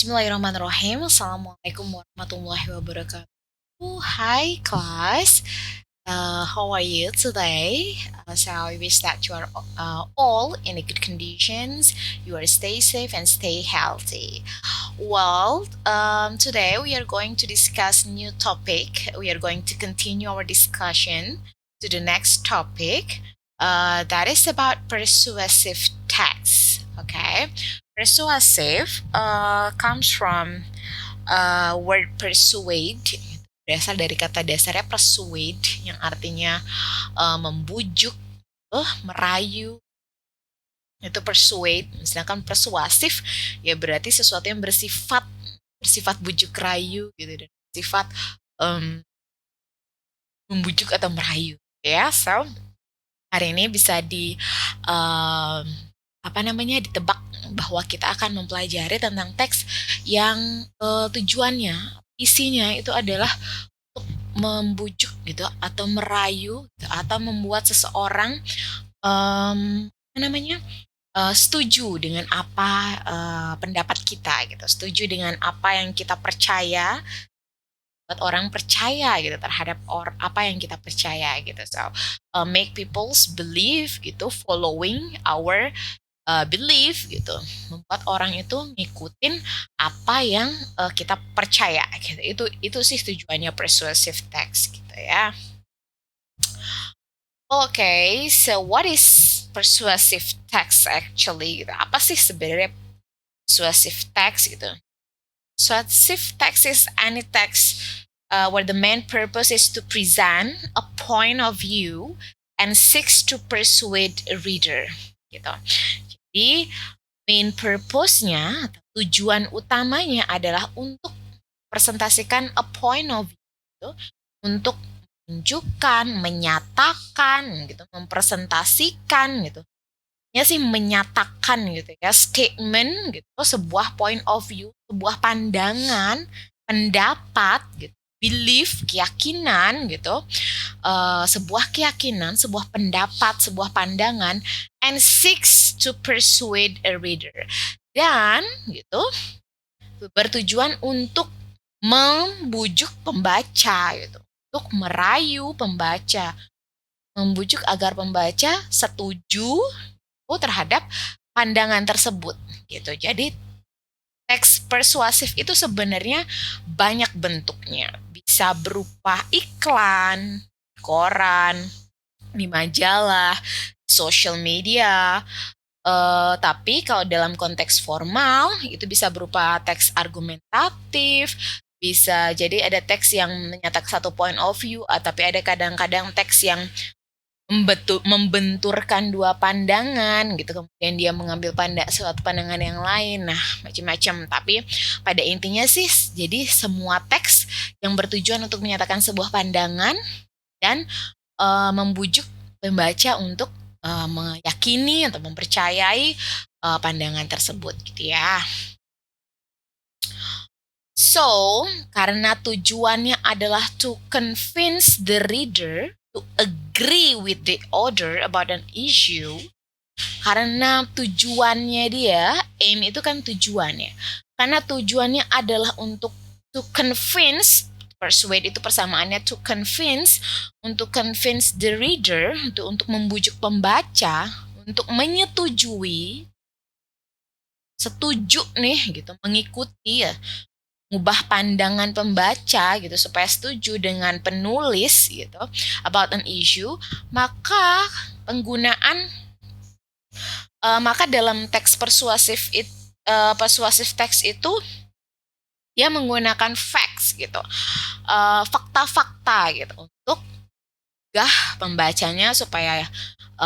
Bismillahirrahmanirrahim. Assalamualaikum warahmatullahi wabarakatuh. Hi, class. How are you today? So I wish that you are all in a good conditions. You are stay safe and stay healthy. Well, today we are going to discuss new topic. We are going to continue our discussion to the next topic. That is about persuasive text. Okay, persuasive comes from word persuade, berasal dari kata dasarnya persuade yang artinya membujuk, merayu, itu persuade. Sedangkan persuasif ya berarti sesuatu yang bersifat bujuk rayu gitu, dan bersifat membujuk atau merayu ya. So hari ini bisa ditebak bahwa kita akan mempelajari tentang teks yang tujuannya, isinya itu adalah untuk membujuk gitu atau merayu gitu, atau membuat seseorang setuju dengan apa pendapat kita gitu, setuju dengan apa yang kita percaya, buat orang percaya gitu terhadap apa yang kita percaya gitu. So make people's believe gitu, following our belief gitu, membuat orang itu ngikutin apa yang kita percaya gitu. Itu sih tujuannya persuasive text gitu ya. Okay, so what is persuasive text actually? Gitu. Apa sih sebenarnya persuasive text gitu? Persuasive text is any text where the main purpose is to present a point of view and seeks to persuade a reader gitu. Jadi main purpose-nya, tujuan utamanya adalah untuk presentasikan a point of view gitu, untuk menunjukkan, menyatakan gitu, mempresentasikan gitu. Ya sih menyatakan gitu ya, statement gitu, sebuah point of view, sebuah pandangan, pendapat gitu, belief, keyakinan gitu, sebuah keyakinan, sebuah pendapat, sebuah pandangan, and seeks to persuade a reader, dan gitu bertujuan untuk membujuk pembaca gitu, untuk merayu pembaca, membujuk agar pembaca setuju terhadap pandangan tersebut gitu. Jadi teks persuasif itu sebenarnya banyak bentuknya. Bisa berupa iklan, koran, di majalah, social media. Tapi kalau dalam konteks formal itu bisa berupa teks argumentatif, bisa jadi ada teks yang menyatakan satu point of view, tapi ada kadang-kadang teks yang membenturkan dua pandangan gitu, kemudian dia mengambil suatu pandangan yang lain, nah macam-macam. Tapi pada intinya sih jadi semua teks yang bertujuan untuk menyatakan sebuah pandangan dan membujuk pembaca untuk meyakini atau mempercayai pandangan tersebut gitu ya. So, karena tujuannya adalah to convince the reader to agree with the author about an issue, karena tujuannya dia, aim itu kan tujuannya. Karena tujuannya adalah untuk to convince, persuade itu persamaannya to convince, untuk convince the reader, untuk membujuk pembaca, untuk menyetujui, setuju nih gitu, mengikuti ya, mengubah pandangan pembaca gitu supaya setuju dengan penulis gitu about an issue, maka dalam teks persuasif teks itu dia menggunakan facts gitu, fakta-fakta gitu, untuk pembacanya supaya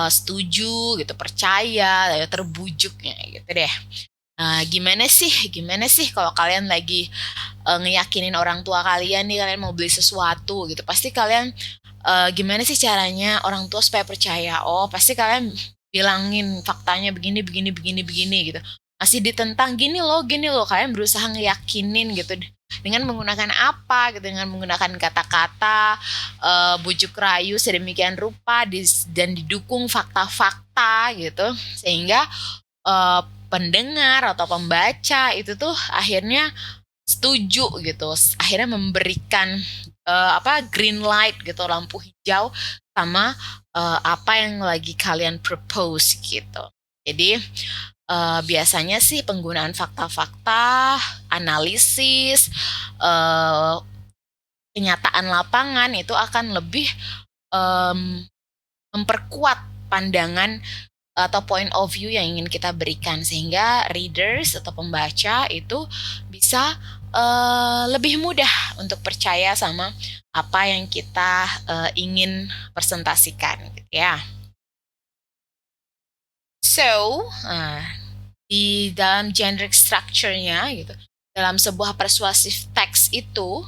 setuju gitu, percaya, terbujuknya gitu deh. Gimana sih kalau kalian lagi ngeyakinin orang tua kalian nih, kalian mau beli sesuatu gitu, pasti kalian gimana sih caranya orang tua supaya percaya? Pasti kalian bilangin faktanya begini gitu. Masih ditentang gini loh, kalian berusaha ngeyakinin gitu dengan menggunakan apa gitu, dengan menggunakan kata-kata bujuk rayu sedemikian rupa dan didukung fakta-fakta gitu, sehingga pendengar atau pembaca itu tuh akhirnya setuju gitu, akhirnya memberikan green light gitu, lampu hijau sama apa yang lagi kalian propose gitu. Jadi biasanya sih penggunaan fakta-fakta, analisis, uh, kenyataan lapangan itu akan lebih memperkuat pandangan atau point of view yang ingin kita berikan, sehingga readers atau pembaca itu bisa lebih mudah untuk percaya sama apa yang kita ingin presentasikan gitu ya. So, di dalam generic structure-nya gitu, dalam sebuah persuasive text itu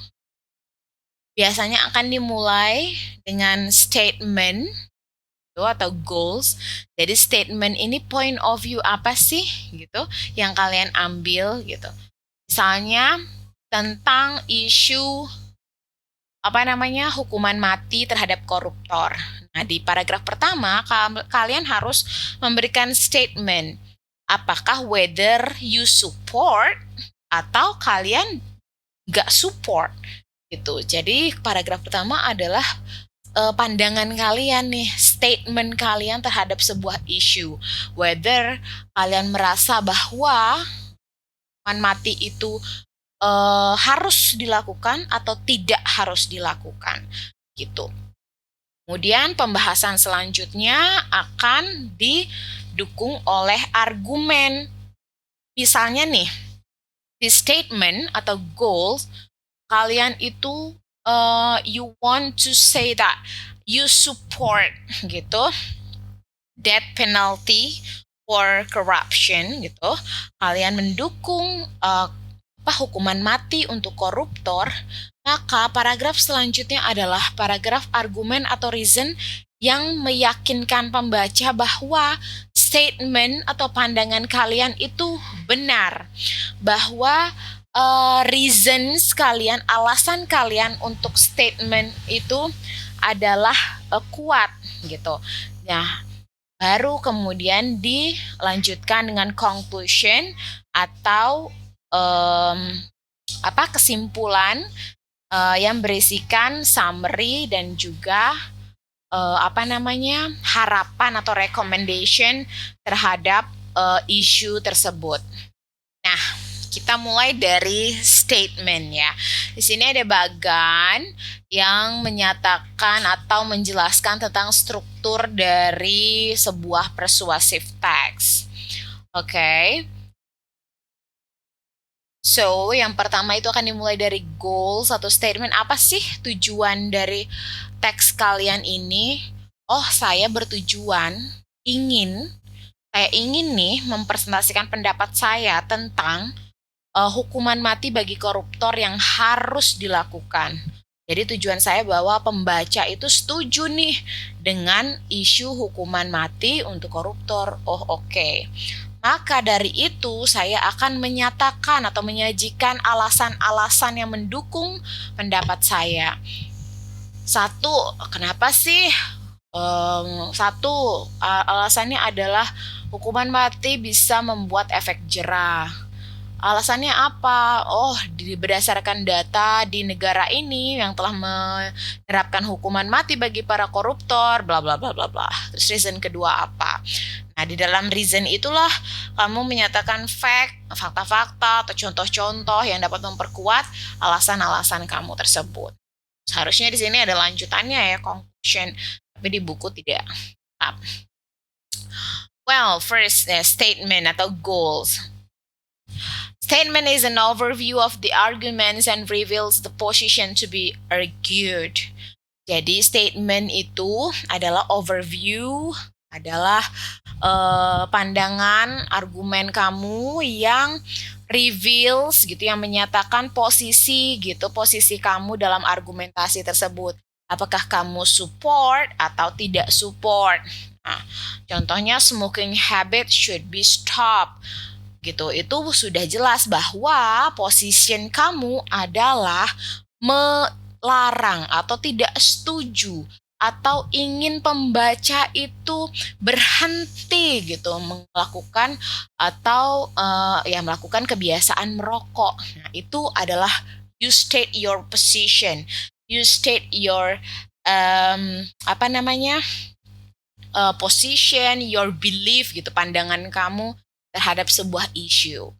biasanya akan dimulai dengan statement atau goals. Jadi statement ini point of view apa sih gitu yang kalian ambil gitu. Misalnya tentang isu hukuman mati terhadap koruptor. Nah, di paragraf pertama kalian harus memberikan statement apakah whether you support atau kalian gak support gitu. Jadi paragraf pertama adalah pandangan kalian nih, statement kalian terhadap sebuah isu. Whether kalian merasa bahwa hukuman mati itu harus dilakukan atau tidak harus dilakukan gitu. Kemudian pembahasan selanjutnya akan didukung oleh argumen. Misalnya nih, di statement atau goals kalian itu you want to say that you support gitu death penalty for corruption gitu. Kalian mendukung hukuman mati untuk koruptor, maka paragraf selanjutnya adalah paragraf argumen atau reason yang meyakinkan pembaca bahwa statement atau pandangan kalian itu benar, bahwa reasons kalian, alasan kalian untuk statement itu adalah kuat gitu. Nah, baru kemudian dilanjutkan dengan conclusion atau kesimpulan yang berisikan summary dan juga harapan atau recommendation terhadap isu tersebut. Nah, kita mulai dari statement ya. Di sini ada bagan yang menyatakan atau menjelaskan tentang struktur dari sebuah persuasive text. Oke. So, yang pertama itu akan dimulai dari goals atau statement. Apa sih tujuan dari teks kalian ini? Oh, saya bertujuan saya ingin nih mempresentasikan pendapat saya tentang hukuman mati bagi koruptor yang harus dilakukan. Jadi tujuan saya bahwa pembaca itu setuju nih dengan isu hukuman mati untuk koruptor. Oh, oke. Maka dari itu saya akan menyatakan atau menyajikan alasan-alasan yang mendukung pendapat saya. Satu, kenapa sih? Alasannya adalah hukuman mati bisa membuat efek jerah. Alasannya apa? Oh, berdasarkan data di negara ini yang telah menerapkan hukuman mati bagi para koruptor, bla bla bla bla bla. Terus reason kedua apa? Nah, di dalam reason itulah kamu menyatakan fakta-fakta atau contoh-contoh yang dapat memperkuat alasan-alasan kamu tersebut. Seharusnya di sini ada lanjutannya ya, conclusion, tapi di buku tidak. Well, first statement atau goals. Statement is an overview of the arguments and reveals the position to be argued. Jadi statement itu adalah overview, adalah pandangan argumen kamu yang reveals gitu, yang menyatakan posisi kamu dalam argumentasi tersebut. Apakah kamu support atau tidak support? Nah, contohnya smoking habit should be stopped. Gitu. Itu sudah jelas bahwa position kamu adalah melarang atau tidak setuju atau ingin pembaca itu berhenti gitu melakukan atau ya melakukan kebiasaan merokok. Nah, itu adalah you state your position, you state your apa namanya position, your belief gitu, pandangan kamu terhadap sebuah isu.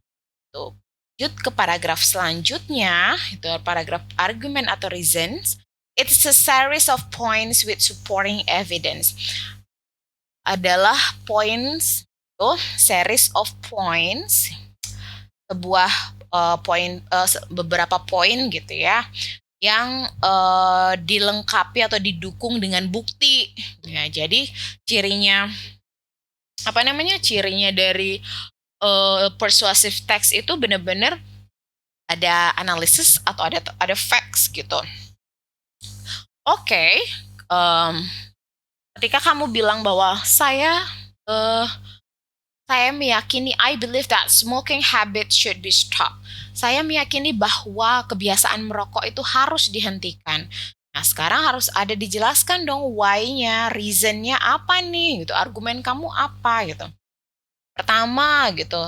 Tuh. Lanjut ke paragraf selanjutnya, itu paragraf argument atau reasons. It's a series of points with supporting evidence. Adalah points, series of points, sebuah beberapa poin gitu ya, yang dilengkapi atau didukung dengan bukti. Ya, jadi cirinya apa namanya? Cirinya dari persuasive text itu benar-benar ada analisis atau ada facts gitu. Oke, ketika kamu bilang bahwa saya meyakini, I believe that smoking habit should be stopped. Saya meyakini bahwa kebiasaan merokok itu harus dihentikan. Nah, sekarang harus ada dijelaskan dong why-nya, reason-nya apa nih gitu, argumen kamu apa gitu. Pertama gitu,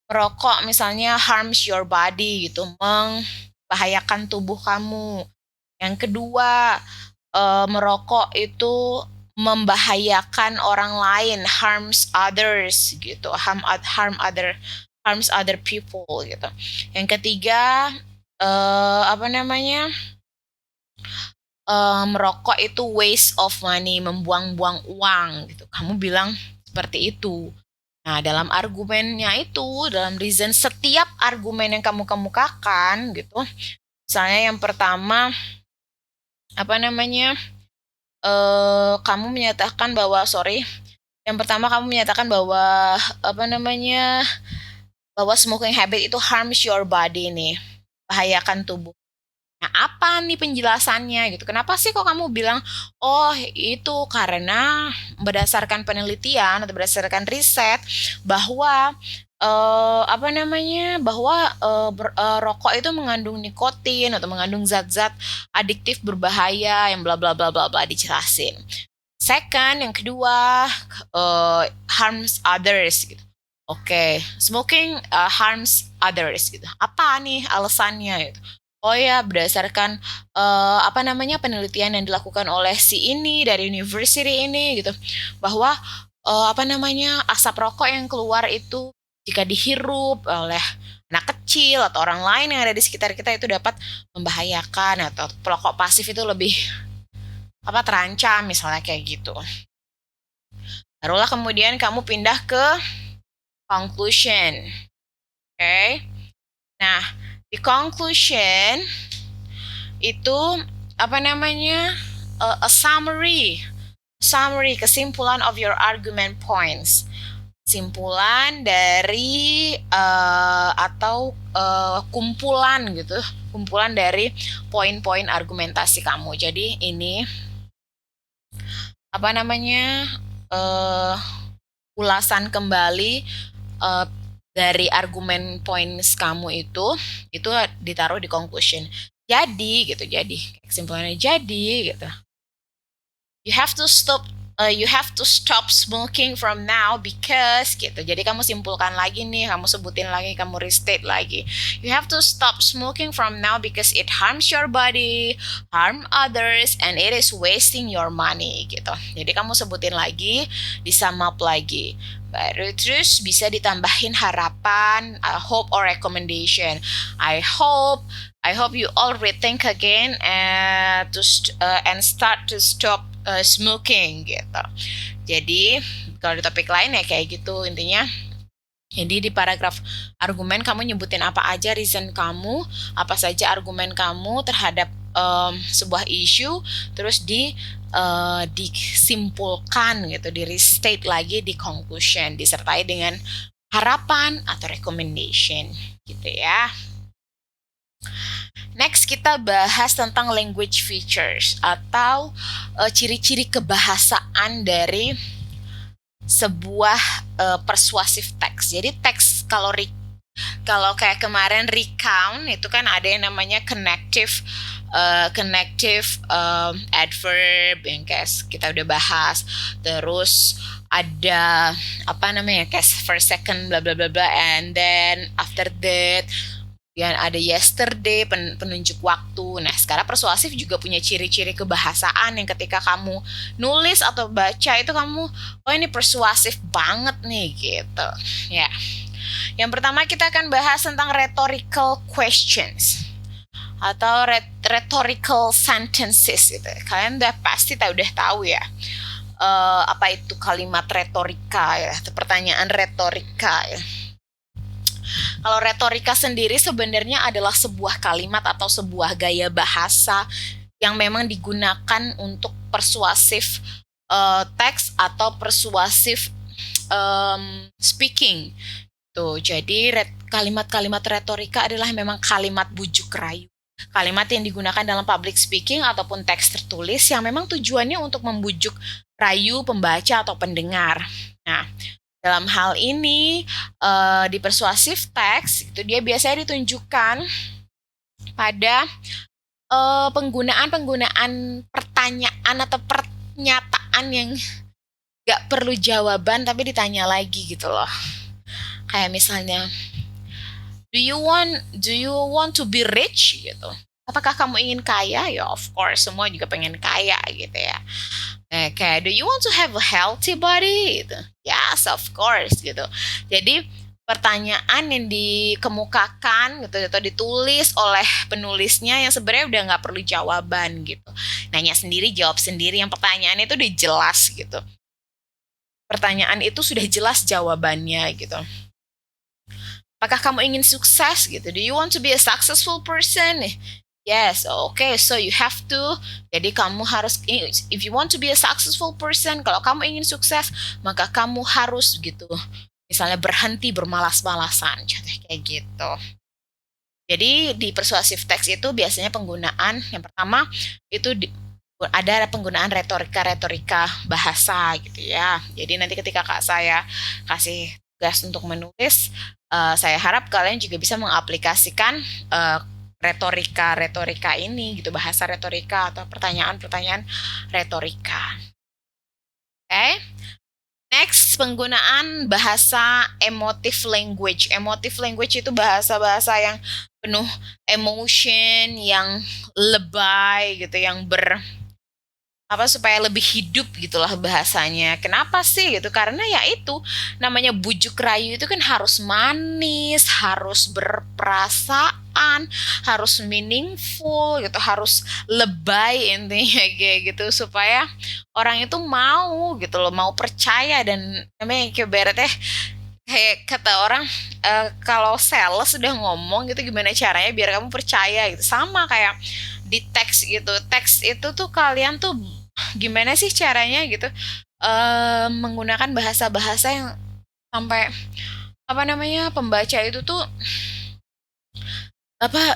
merokok misalnya harms your body gitu, membahayakan tubuh kamu. Yang kedua, merokok itu membahayakan orang lain, harms others gitu, harms other people gitu. Yang ketiga, apa namanya? Merokok itu waste of money, membuang-buang uang gitu. Kamu bilang seperti itu. Nah, dalam argumennya itu, dalam reason setiap argumen yang kamu kemukakan gitu. Misalnya yang pertama, apa namanya? Kamu menyatakan bahwa yang pertama kamu menyatakan bahwa apa namanya? Bahwa smoking habit itu harms your body nih, bahayakan tubuh. Nah, apa nih penjelasannya gitu? Kenapa sih kok kamu bilang, oh itu karena berdasarkan penelitian atau berdasarkan riset bahwa apa namanya bahwa rokok itu mengandung nikotin atau mengandung zat-zat adiktif berbahaya yang bla bla bla bla bla dijelasin. Second, yang kedua harms others gitu. Oke, smoking harms others gitu. Apa nih alasannya gitu? Oh ya, berdasarkan apa namanya penelitian yang dilakukan oleh si ini dari university ini gitu, bahwa apa namanya asap rokok yang keluar itu jika dihirup oleh anak kecil atau orang lain yang ada di sekitar kita itu dapat membahayakan atau perokok pasif itu lebih apa terancam misalnya kayak gitu. Barulah kemudian kamu pindah ke conclusion. Oke. Okay? Nah, di conclusion itu apa namanya a summary kesimpulan of your argument points, simpulan dari atau kumpulan gitu, kumpulan dari poin-poin argumentasi kamu. Jadi ini apa namanya ulasan kembali dari argumen points kamu itu ditaruh di conclusion. Jadi gitu, jadi kesimpulannya jadi gitu. You have to stop smoking from now because gitu. Jadi kamu simpulkan lagi nih, kamu sebutin lagi, kamu restate lagi. You have to stop smoking from now because it harms your body, harm others, and it is wasting your money gitu. Jadi kamu sebutin lagi, disum up lagi. Baru terus bisa ditambahin harapan, hope or recommendation. I hope you all rethink again and start to stop smoking gitu. Jadi kalau di topik lain ya kayak gitu intinya. Jadi di paragraf argumen kamu nyebutin apa aja reason kamu, apa saja argumen kamu terhadap sebuah isu, terus disimpulkan gitu, di restate lagi di conclusion, disertai dengan harapan atau recommendation gitu ya. Next kita bahas tentang language features atau ciri-ciri kebahasaan dari sebuah persuasive text. Jadi teks kalau kayak kemarin recount itu kan ada yang namanya connective connective adverb yang kayak kita udah bahas. Terus ada apa namanya kayak first second bla bla bla bla, and then after that yang ada yesterday, penunjuk waktu. Nah, sekarang persuasif juga punya ciri-ciri kebahasaan yang ketika kamu nulis atau baca itu kamu, oh ini persuasif banget nih gitu. Ya. Yang pertama kita akan bahas tentang rhetorical questions atau rhetorical sentences gitu. Kalian udah tahu ya. Apa itu kalimat retorika ya, atau pertanyaan retorika ya. Kalau retorika sendiri sebenarnya adalah sebuah kalimat atau sebuah gaya bahasa yang memang digunakan untuk persuasif teks atau persuasif speaking. Tuh, jadi kalimat-kalimat retorika adalah memang kalimat bujuk rayu. Kalimat yang digunakan dalam public speaking ataupun teks tertulis yang memang tujuannya untuk membujuk rayu pembaca atau pendengar. Nah, dalam hal ini di persuasif text itu dia biasanya ditunjukkan pada penggunaan pertanyaan atau pernyataan yang gak perlu jawaban tapi ditanya lagi gitu loh. Kayak misalnya, do you want to be rich gitu. Apakah kamu ingin kaya? Ya of course, semua juga pengen kaya gitu ya. Kayak, do you want to have a healthy body? Gitu. Yes, of course gitu. Jadi pertanyaan yang dikemukakan gitu atau ditulis oleh penulisnya yang sebenarnya udah nggak perlu jawaban gitu. Nanya sendiri, jawab sendiri. Yang pertanyaannya itu udah jelas gitu. Pertanyaan itu sudah jelas jawabannya gitu. Apakah kamu ingin sukses gitu? Do you want to be a successful person? Yes, okay, so you have to. Jadi kamu harus, if you want to be a successful person, kalau kamu ingin sukses, maka kamu harus gitu. Misalnya berhenti bermalas-malasan, contoh kayak gitu. Jadi di persuasive text itu biasanya penggunaan, yang pertama itu ada penggunaan retorika bahasa gitu ya. Jadi nanti ketika saya kasih tugas untuk menulis, saya harap kalian juga bisa mengaplikasikan retorika ini gitu, bahasa retorika atau pertanyaan-pertanyaan retorika. Oke. Next, penggunaan bahasa emotive language. Emotive language itu bahasa-bahasa yang penuh emotion, yang lebay gitu, yang supaya lebih hidup gitulah bahasanya. Kenapa sih gitu? Karena ya itu namanya bujuk rayu itu kan harus manis, harus berperasaan, harus meaningful gitu, harus lebay intinya kayak gitu supaya orang itu mau gitu loh, mau percaya. Dan namanya kayak kata orang kalau sales sudah ngomong gitu gimana caranya biar kamu percaya gitu. Sama kayak di teks gitu. Teks itu tuh kalian tuh gimana sih caranya gitu menggunakan bahasa-bahasa yang sampai pembaca itu tuh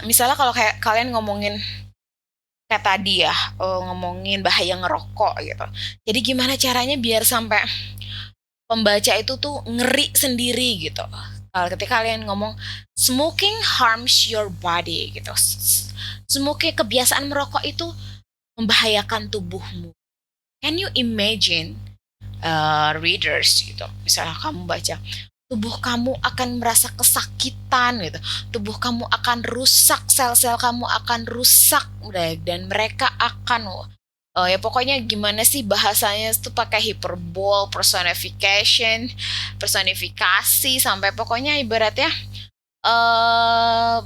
misalnya kalau kayak kalian ngomongin kayak tadi ya ngomongin bahaya ngerokok gitu. Jadi gimana caranya biar sampai pembaca itu tuh ngeri sendiri gitu. Kalau ketika kalian ngomong smoking harms your body gitu. Smoking, kebiasaan merokok itu membahayakan tubuhmu. Can you imagine readers gitu, misalnya kamu baca tubuh kamu akan merasa kesakitan gitu, tubuh kamu akan rusak, sel-sel kamu akan rusak dan mereka akan ya pokoknya gimana sih bahasanya itu pakai hyperbole, personifikasi sampai pokoknya ibaratnya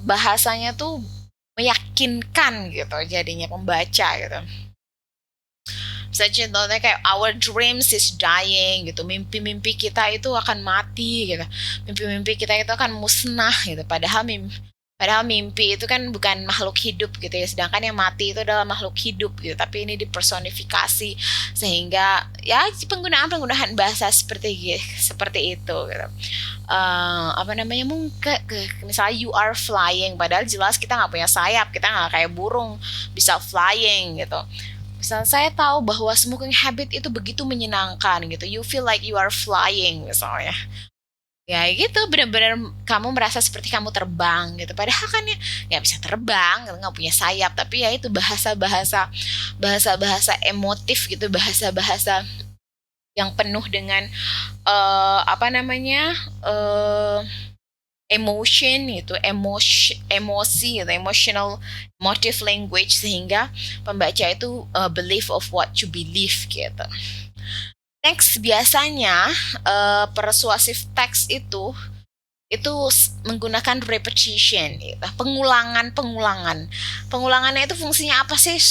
bahasanya tuh meyakinkan gitu jadinya pembaca gitu. Misalnya contohnya kayak our dreams is dying gitu, mimpi-mimpi kita itu akan mati gitu, mimpi-mimpi kita itu akan musnah gitu. Padahal mimpi itu kan bukan makhluk hidup gitu ya, sedangkan yang mati itu adalah makhluk hidup gitu. Tapi ini dipersonifikasi sehingga ya penggunaan bahasa seperti itu gitu. Mungkin misalnya you are flying, padahal jelas kita nggak punya sayap, kita nggak kayak burung bisa flying gitu. Misalnya saya tahu bahwa smoking habit itu begitu menyenangkan gitu, you feel like you are flying misalnya. Ya gitu, benar-benar kamu merasa seperti kamu terbang gitu. Padahal kan ya nggak bisa terbang, nggak punya sayap. Tapi ya itu bahasa-bahasa emotif gitu, bahasa-bahasa yang penuh dengan apa namanya eh emotion gitu, emosi gitu, emotional motive language, sehingga pembaca itu believe of what you believe gitu. Next, biasanya persuasive text itu menggunakan repetition gitu. Pengulangannya itu fungsinya apa sih?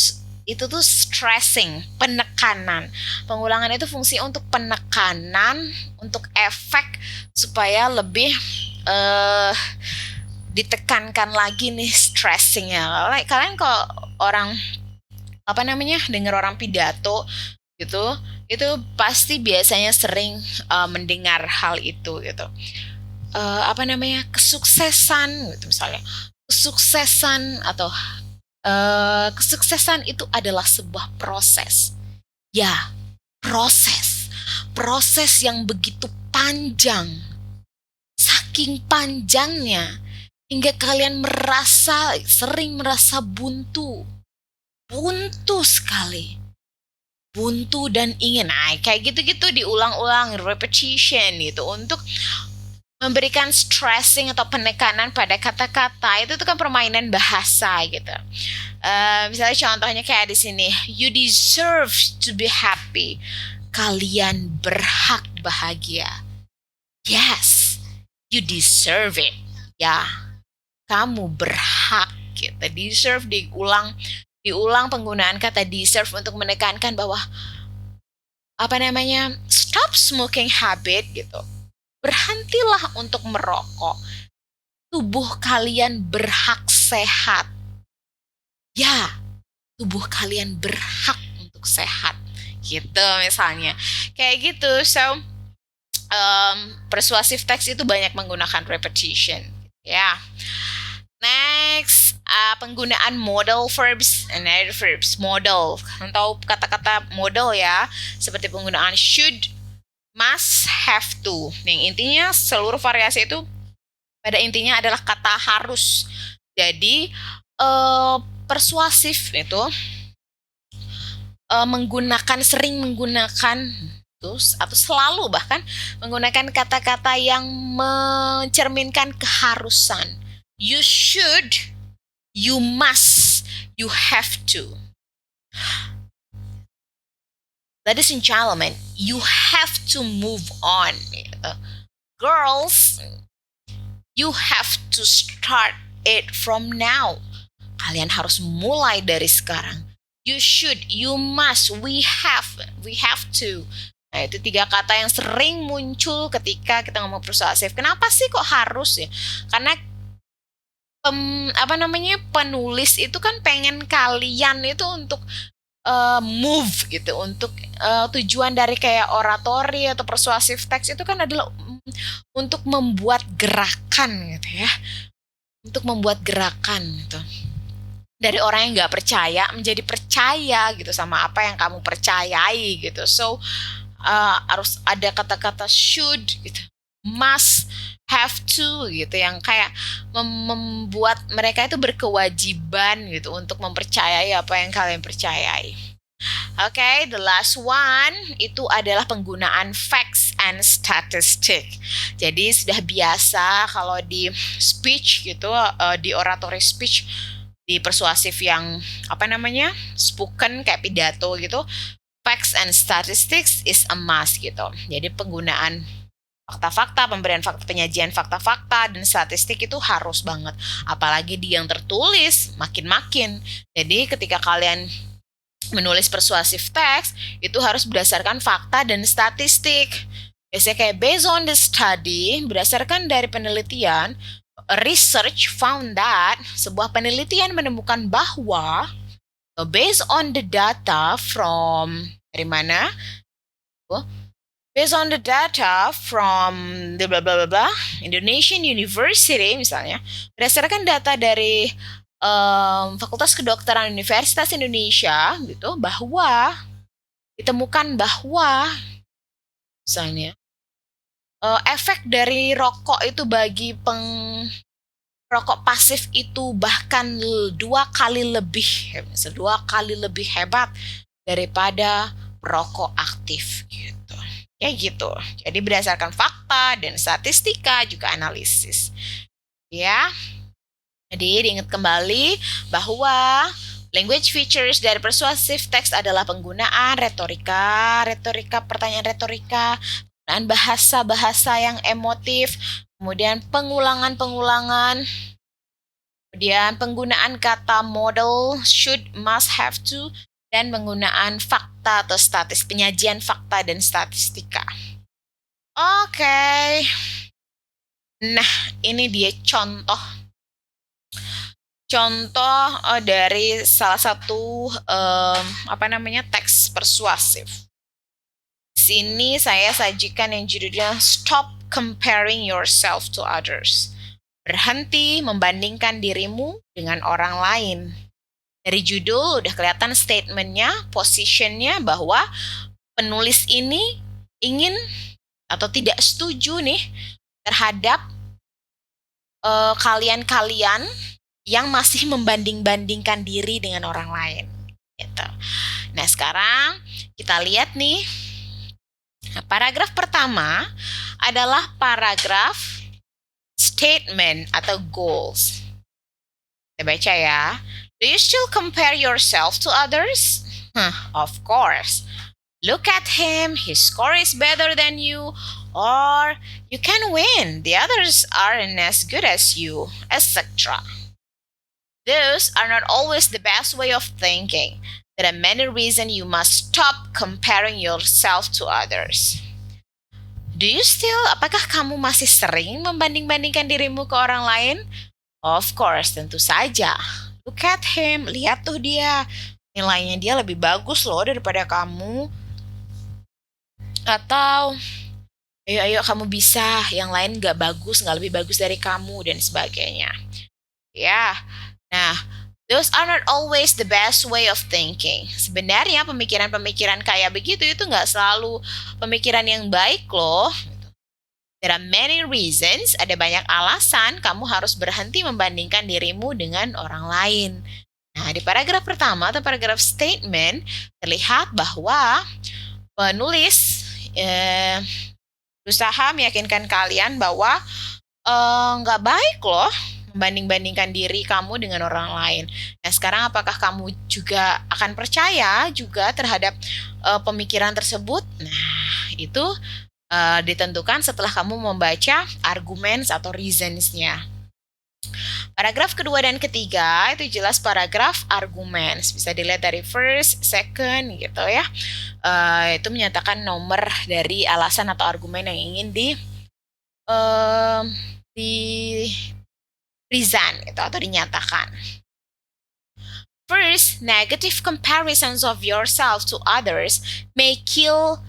Itu tuh stressing, penekanan. Pengulangan itu fungsi untuk penekanan, untuk efek supaya lebih eh ditekankan lagi nih stressingnya. Kalian kalau orang apa namanya dengar orang pidato gitu, itu pasti biasanya sering mendengar hal itu gitu. Apa namanya kesuksesan gitu misalnya, kesuksesan itu adalah sebuah proses. Ya, proses. Proses yang begitu panjang. Saking panjangnya hingga kalian sering merasa buntu. Buntu sekali. Buntu dan ingin. Nah, kayak gitu-gitu diulang-ulang, repetition gitu untuk memberikan stressing atau penekanan pada kata-kata. Itu tuh kan permainan bahasa gitu. Misalnya contohnya kayak di sini, you deserve to be happy. Kalian berhak bahagia. Yes, you deserve it. Ya, kamu berhak gitu. Deserve diulang penggunaan kata deserve untuk menekankan bahwa apa namanya stop smoking habit gitu. Berhentilah untuk merokok. Tubuh kalian berhak sehat. Ya, tubuh kalian berhak untuk sehat. Gitu misalnya. Kayak gitu. So, persuasive text itu banyak menggunakan repetition. Ya. Next, penggunaan modal verbs and adverbs. Modal, tahu kata-kata modal ya, seperti penggunaan should, must, have to. Yang intinya seluruh variasi itu pada intinya adalah kata harus. Jadi persuasif itu sering menggunakan terus atau selalu bahkan menggunakan kata-kata yang mencerminkan keharusan. You should, you must, you have to. Ladies and gentlemen, you have to move on. Girls, you have to start it from now. Kalian harus mulai dari sekarang. You should, you must, we have to. Nah, itu 3 kata yang sering muncul ketika kita ngomong persuasif. Kenapa sih kok harus ya? Karena apa namanya penulis itu kan pengen kalian itu untuk move gitu, untuk tujuan dari kayak oratori atau persuasive text itu kan adalah untuk membuat gerakan gitu ya, untuk membuat gerakan gitu dari orang yang nggak percaya menjadi percaya gitu sama apa yang kamu percayai gitu. So harus ada kata-kata should gitu, must, have to gitu yang kayak membuat mereka itu berkewajiban gitu untuk mempercayai apa yang kalian percayai. Okay, the last one itu adalah penggunaan facts and statistic. Jadi sudah biasa kalau di speech gitu, di oratory speech, di persuasif yang apa namanya spoken kayak pidato gitu, facts and statistics is a must gitu. Jadi penggunaan fakta-fakta, pemberian fakta, penyajian fakta-fakta dan statistik itu harus banget. Apalagi di yang tertulis makin-makin. Jadi ketika kalian menulis persuasive text itu harus berdasarkan fakta dan statistik. Biasanya kayak based on the study, berdasarkan dari penelitian, research found that, sebuah penelitian menemukan bahwa based on the data from dari mana? Based on the data from the blah blah blah blah Indonesian University misalnya, berdasarkan data dari Fakultas Kedokteran Universitas Indonesia gitu, bahwa ditemukan bahwa misalnya efek dari rokok itu bagi rokok pasif itu bahkan 2 kali lebih hebat daripada rokok aktif gitu. Kayak gitu. Jadi berdasarkan fakta dan statistika juga analisis. Ya. Jadi diingat kembali bahwa language features dari persuasive text adalah penggunaan retorika, pertanyaan retorika, penggunaan bahasa-bahasa yang emotif, kemudian pengulangan-pengulangan, kemudian penggunaan kata model, should, must, have to, dan penggunaan fakta atau penyajian fakta dan statistika. Oke. Nah, ini dia contoh dari salah satu teks persuasif. Sini saya sajikan yang judulnya Stop Comparing Yourself to Others. Berhenti membandingkan dirimu dengan orang lain. Dari judul udah kelihatan statementnya, positionnya bahwa penulis ini ingin atau tidak setuju nih terhadap kalian-kalian yang masih membanding-bandingkan diri dengan orang lain. Gitu. Nah sekarang kita lihat nih, paragraf pertama adalah paragraf statement atau goals. Kita baca ya. Do you still compare yourself to others? Of course. Look at him, his score is better than you, or you can win, the others aren't as good as you, etc. Those are not always the best way of thinking. There are many reasons you must stop comparing yourself to others. Do you still, apakah kamu masih sering membanding-bandingkan dirimu ke orang lain? Of course, tentu saja. Look at him, lihat tuh dia. Nilainya dia lebih bagus loh daripada kamu. Atau, ayo kamu bisa, yang lain gak bagus, gak lebih bagus dari kamu, dan sebagainya. Ya, nah, those are not always the best way of thinking. Sebenarnya pemikiran-pemikiran kayak begitu itu gak selalu pemikiran yang baik loh. There are many reasons, ada banyak alasan kamu harus berhenti membandingkan dirimu dengan orang lain. Nah, di paragraf pertama atau paragraf statement, terlihat bahwa penulis berusaha meyakinkan kalian bahwa nggak baik loh membanding-bandingkan diri kamu dengan orang lain. Nah, sekarang apakah kamu juga akan percaya juga terhadap pemikiran tersebut? Nah, itu ditentukan setelah kamu membaca argumen atau reasons-nya. Paragraf kedua dan ketiga itu jelas paragraf argumen. Bisa dilihat dari first, second gitu ya. Itu menyatakan nomor dari alasan atau argumen yang ingin di present gitu, atau dinyatakan. First, negative comparisons of yourself to others may kill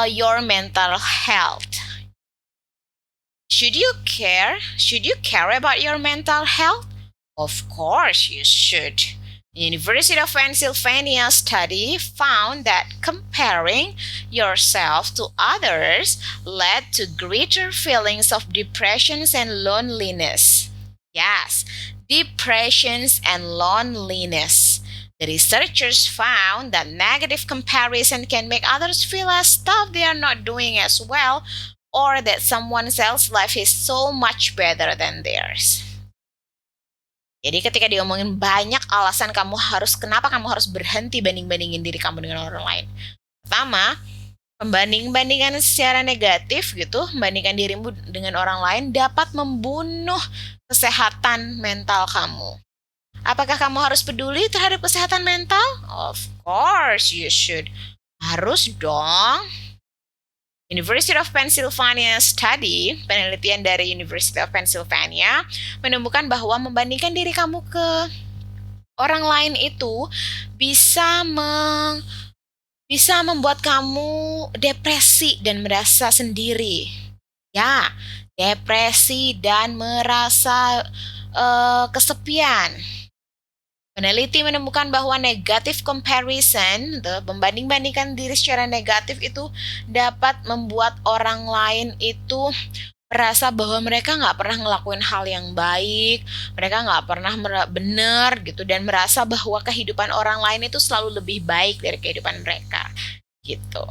your mental health. Should you care? Should you care about your mental health? Of course you should. The University of Pennsylvania study found that comparing yourself to others led to greater feelings of depressions and loneliness. Yes, depressions and loneliness. The researchers found that negative comparison can make others feel as though they are not doing as well or that someone else's life is so much better than theirs. Jadi ketika diomongin banyak alasan kenapa kamu harus berhenti banding-bandingin diri kamu dengan orang lain. Pertama, pembanding-bandingan secara negatif gitu, membandingkan dirimu dengan orang lain dapat membunuh kesehatan mental kamu. Apakah kamu harus peduli terhadap kesehatan mental? Of course you should. Harus dong. University of Pennsylvania study, penelitian dari University of Pennsylvania, menemukan bahwa membandingkan diri kamu ke orang lain itu bisa membuat kamu depresi dan merasa sendiri. Ya, depresi dan merasa kesepian. Peneliti menemukan bahwa negative comparison, membanding-bandingkan diri secara negatif itu dapat membuat orang lain itu merasa bahwa mereka nggak pernah ngelakuin hal yang baik, mereka nggak pernah benar gitu, dan merasa bahwa kehidupan orang lain itu selalu lebih baik dari kehidupan mereka gitu.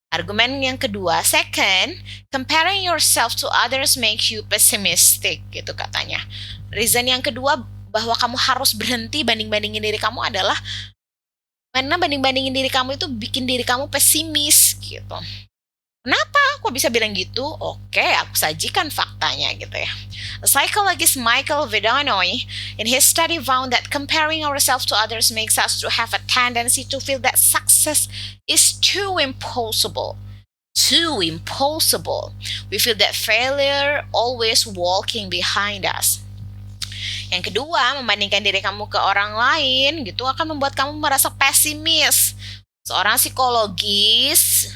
Argumen yang kedua, second, comparing yourself to others makes you pessimistic gitu katanya. Reason yang kedua bahwa kamu harus berhenti banding-bandingin diri kamu adalah karena banding-bandingin diri kamu itu bikin diri kamu pesimis gitu. Kenapa aku bisa bilang gitu? Oke, aku sajikan faktanya gitu ya. Psychologist Michael Vedanoy in his study found that comparing ourselves to others makes us to have a tendency to feel that success is too impossible. Too impossible. We feel that failure always walking behind us. Yang kedua, membandingkan diri kamu ke orang lain gitu akan membuat kamu merasa pesimis. Seorang psikologis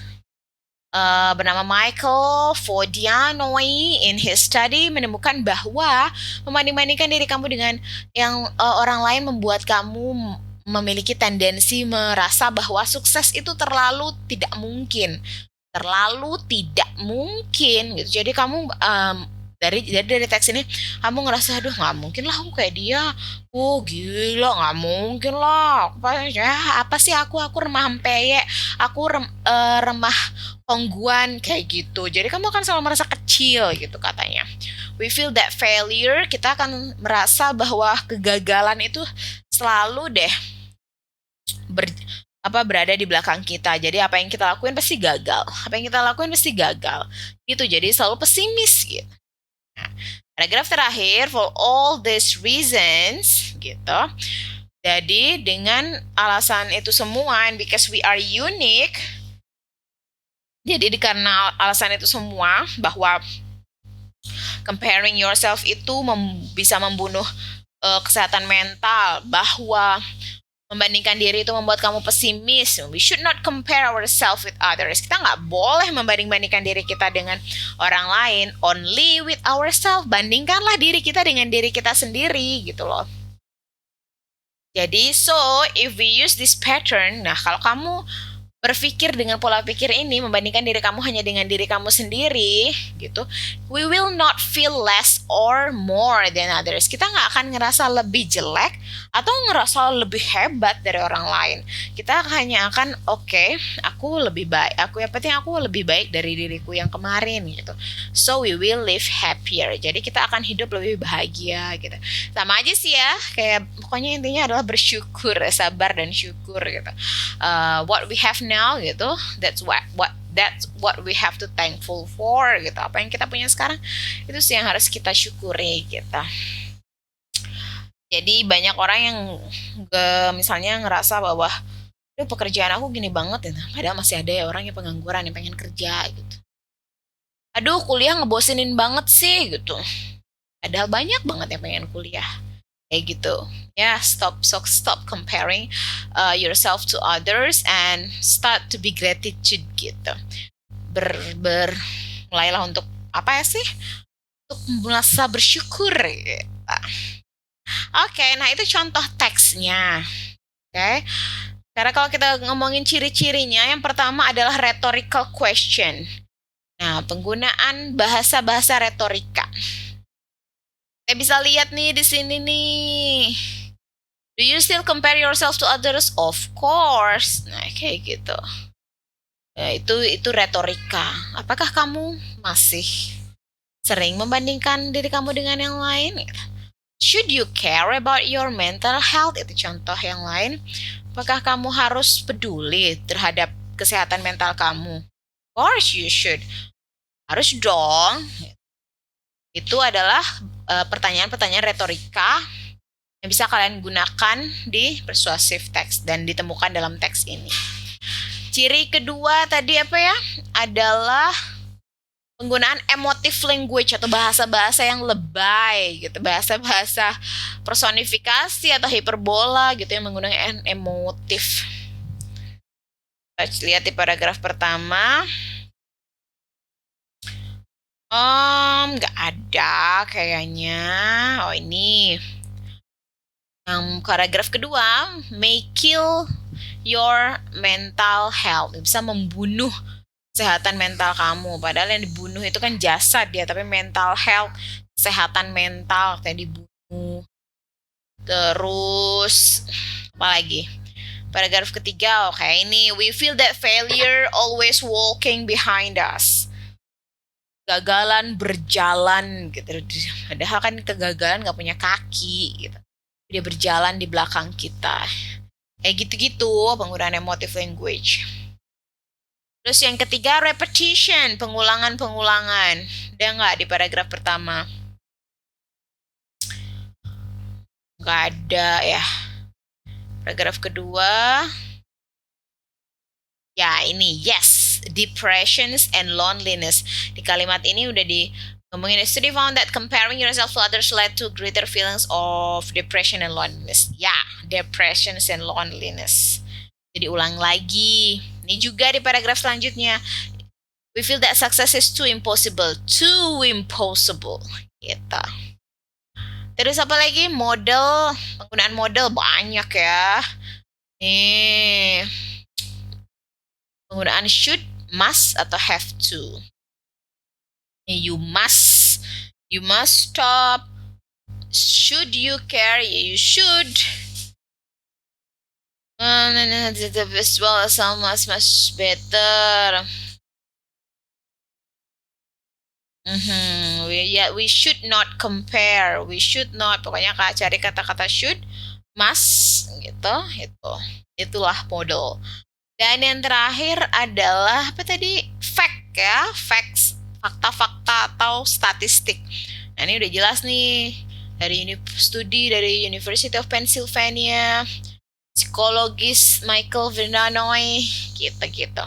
bernama Michael Vodianoy in his study menemukan bahwa membanding-bandingkan diri kamu dengan yang orang lain membuat kamu memiliki tendensi merasa bahwa sukses itu terlalu tidak mungkin, gitu. Jadi kamu dari teks ini kamu ngerasa aduh nggak mungkin lah aku kayak dia, gila nggak mungkin lah apa sih aku remah peyek, aku remah tongguan kayak gitu. Jadi kamu akan selalu merasa kecil gitu katanya. We feel that failure, kita akan merasa bahwa kegagalan itu selalu deh berada di belakang kita. Jadi apa yang kita lakuin pasti gagal. Gitu. Jadi selalu pesimis gitu. Nah, paragraf terakhir, for all these reasons gitu. Jadi dengan alasan itu semua, and because we are unique, jadi karena alasan itu semua bahwa comparing yourself itu bisa membunuh kesehatan mental, bahwa membandingkan diri itu membuat kamu pesimis. We should not compare ourselves with others. Kita nggak boleh membanding-bandingkan diri kita dengan orang lain. Only with ourselves. Bandingkanlah diri kita dengan diri kita sendiri gitu loh. Jadi, so if we use this pattern, nah kalau kamu berpikir dengan pola pikir ini, membandingkan diri kamu hanya dengan diri kamu sendiri gitu, we will not feel less or more than others. Kita nggak akan ngerasa lebih jelek atau ngerasa lebih hebat dari orang lain. Kita hanya akan aku lebih baik, yang penting aku lebih baik dari diriku yang kemarin gitu. So we will live happier. Jadi kita akan hidup lebih bahagia gitu. Sama aja sih ya, kayak pokoknya intinya adalah bersyukur, sabar dan syukur gitu. What we have now gitu, that's what we have to thankful for gitu. Apa yang kita punya sekarang itu sih yang harus kita syukuri gitu. Jadi banyak orang yang misalnya ngerasa bahwa pekerjaan aku gini banget ya, padahal masih ada ya orang yang pengangguran yang pengen kerja gitu. Aduh kuliah ngebosinin banget sih gitu, padahal banyak banget yang pengen kuliah kayak gitu ya. Stop comparing yourself to others and start to be gratitude gitu. Mulailah untuk apa ya sih, untuk merasa bersyukur gitu. Nah itu contoh teksnya. Karena kalau kita ngomongin ciri-cirinya, yang pertama adalah rhetorical question. Nah, penggunaan bahasa-bahasa retorika. Kita bisa lihat nih di sini nih. Do you still compare yourself to others? Of course. Nah, kayak gitu. Ya, itu retorika. Apakah kamu masih sering membandingkan diri kamu dengan yang lain? Should you care about your mental health? Itu contoh yang lain. Apakah kamu harus peduli terhadap kesehatan mental kamu? Of course you should. Harus dong. Itu adalah pertanyaan-pertanyaan retorika yang bisa kalian gunakan di persuasive text dan ditemukan dalam teks ini. Ciri kedua tadi apa ya? Adalah penggunaan emotive language atau bahasa-bahasa yang lebay gitu, bahasa-bahasa personifikasi atau hiperbola gitu yang menggunakan emotif. Kita lihat di paragraf pertama. Nggak ada kayaknya. Oh ini. Yang paragraf kedua, may kill your mental health. Bisa membunuh kesehatan mental kamu. Padahal yang dibunuh itu kan jasad ya, tapi mental health, kesehatan mental yang dibunuh. Terus apa lagi? Paragraf ketiga, oke, ini we feel that failure always walking behind us. Kegagalan berjalan gitu. Padahal kan kegagalan nggak punya kaki gitu. Dia berjalan di belakang kita. Kayak gitu-gitu penggunaan emotive language. Terus yang ketiga, repetition, pengulangan-pengulangan. Ada nggak di paragraf pertama? Nggak ada ya. Paragraf kedua, ya ini, yes, depressions and loneliness. Di kalimat ini udah di ngomongin, a study found that comparing yourself to others led to greater feelings of depression and loneliness. Ya, depressions and loneliness. Jadi ulang lagi. Ini juga di paragraf selanjutnya. We feel that success is too impossible. Too impossible. Gitu. Terus apa lagi? Model. Penggunaan model banyak ya. Nih. Penggunaan should, must, atau have to. You must. You must stop. Should you care? You should. The best well, some much better. We should not compare. We should not. Pokoknya Kak cari kata-kata should, must, gitu, itu. Itulah model. Dan yang terakhir adalah apa tadi? Fact ya, facts, fakta-fakta atau statistik. Nah ini udah jelas nih dari studi dari University of Pennsylvania, psikologis Michael Vernanoy, gitu-gitu.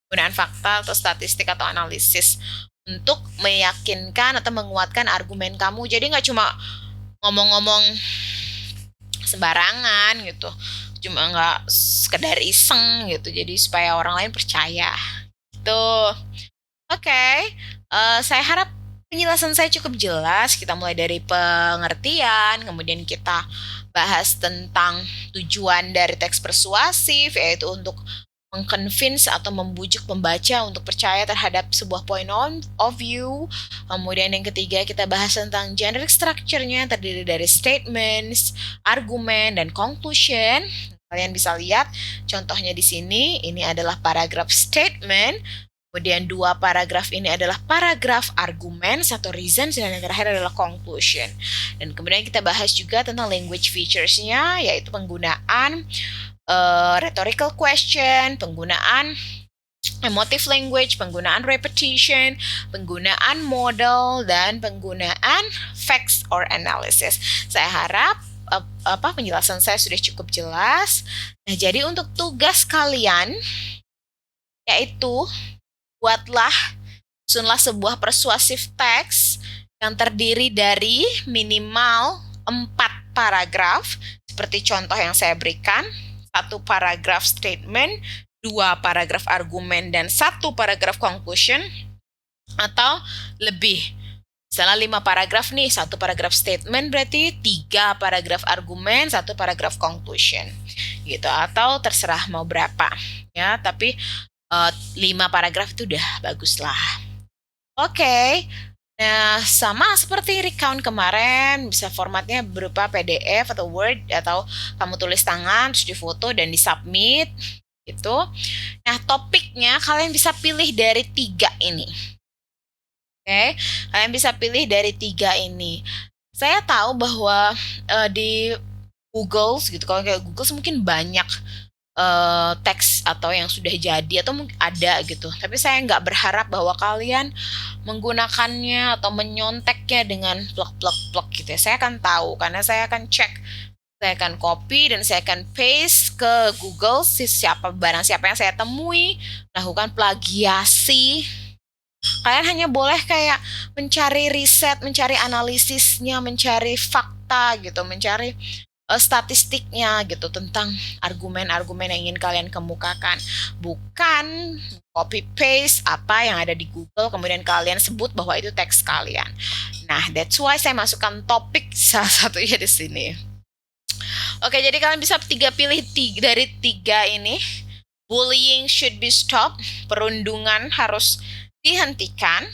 Penggunaan fakta atau statistik atau analisis untuk meyakinkan atau menguatkan argumen kamu. Jadi nggak cuma ngomong-ngomong sembarangan gitu, cuma nggak sekedar iseng gitu. Jadi supaya orang lain percaya. Gitu. Oke, saya harap penjelasan saya cukup jelas. Kita mulai dari pengertian, kemudian kita bahas tentang tujuan dari teks persuasif, yaitu untuk mengconvince atau membujuk pembaca untuk percaya terhadap sebuah point of view. Kemudian yang ketiga kita bahas tentang generic structure-nya, terdiri dari statements, argumen, dan conclusion. Kalian bisa lihat contohnya di sini. Ini adalah paragraf statement. Kemudian 2 paragraf ini adalah paragraf argumen, 1 reason, dan yang terakhir adalah conclusion. Dan kemudian kita bahas juga tentang language features-nya, yaitu penggunaan rhetorical question, penggunaan emotive language, penggunaan repetition, penggunaan model, dan penggunaan facts or analysis. Saya harap penjelasan saya sudah cukup jelas. Nah, jadi untuk tugas kalian yaitu susunlah sebuah persuasive text yang terdiri dari minimal 4 paragraf seperti contoh yang saya berikan. 1 paragraf statement, 2 paragraf argumen, dan 1 paragraf conclusion, atau lebih. Misalnya 5 paragraf nih, 1 paragraf statement berarti 3 paragraf argumen, 1 paragraf conclusion. Gitu, atau terserah mau berapa. Ya, tapi 5 paragraf itu udah bagus lah. Oke. Nah, sama seperti recount kemarin, bisa formatnya berupa PDF atau Word, atau kamu tulis tangan, terus difoto dan disubmit, gitu. Nah, topiknya kalian bisa pilih dari 3 ini. Oke, kalian bisa pilih dari 3 ini. Saya tahu bahwa di Google, gitu, kalau kayak Google mungkin banyak teks atau yang sudah jadi atau mungkin ada gitu. Tapi saya nggak berharap bahwa kalian menggunakannya atau menyonteknya dengan plek gitu ya. Saya akan tahu karena saya akan cek, saya akan copy dan saya akan paste ke Google barang siapa yang saya temui lakukan plagiasi. Kalian hanya boleh kayak mencari riset, mencari analisisnya, mencari fakta gitu, mencari statistiknya gitu tentang argumen-argumen yang ingin kalian kemukakan, bukan copy paste apa yang ada di Google kemudian kalian sebut bahwa itu teks kalian. Nah, that's why saya masukkan topik salah satunya di sini. Oke, jadi kalian bisa pilih dari tiga ini. Bullying should be stopped. Perundungan harus dihentikan.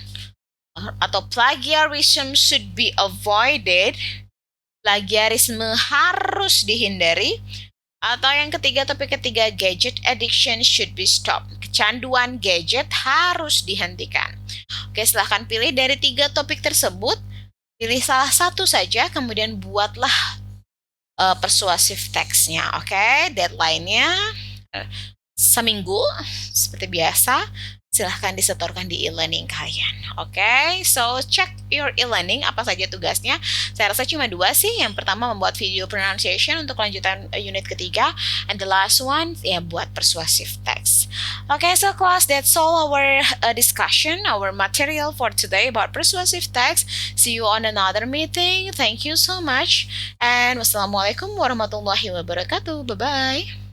Atau plagiarism should be avoided. Plagiarisme harus dihindari. Atau yang ketiga, topik ketiga, gadget addiction should be stopped. Kecanduan gadget harus dihentikan. Oke, silahkan pilih dari tiga topik tersebut. Pilih salah satu saja, kemudian buatlah persuasive text-nya. Oke, deadline-nya seminggu seperti biasa. Silahkan disetorkan di e-learning kalian. Oke, so check your e-learning, apa saja tugasnya. Saya rasa cuma dua sih. Yang pertama membuat video pronunciation untuk lanjutan unit ketiga. And the last one, ya buat persuasive text. Okay, so class, that's all our discussion, our material for today about persuasive text. See you on another meeting. Thank you so much. And wassalamualaikum warahmatullahi wabarakatuh. Bye-bye.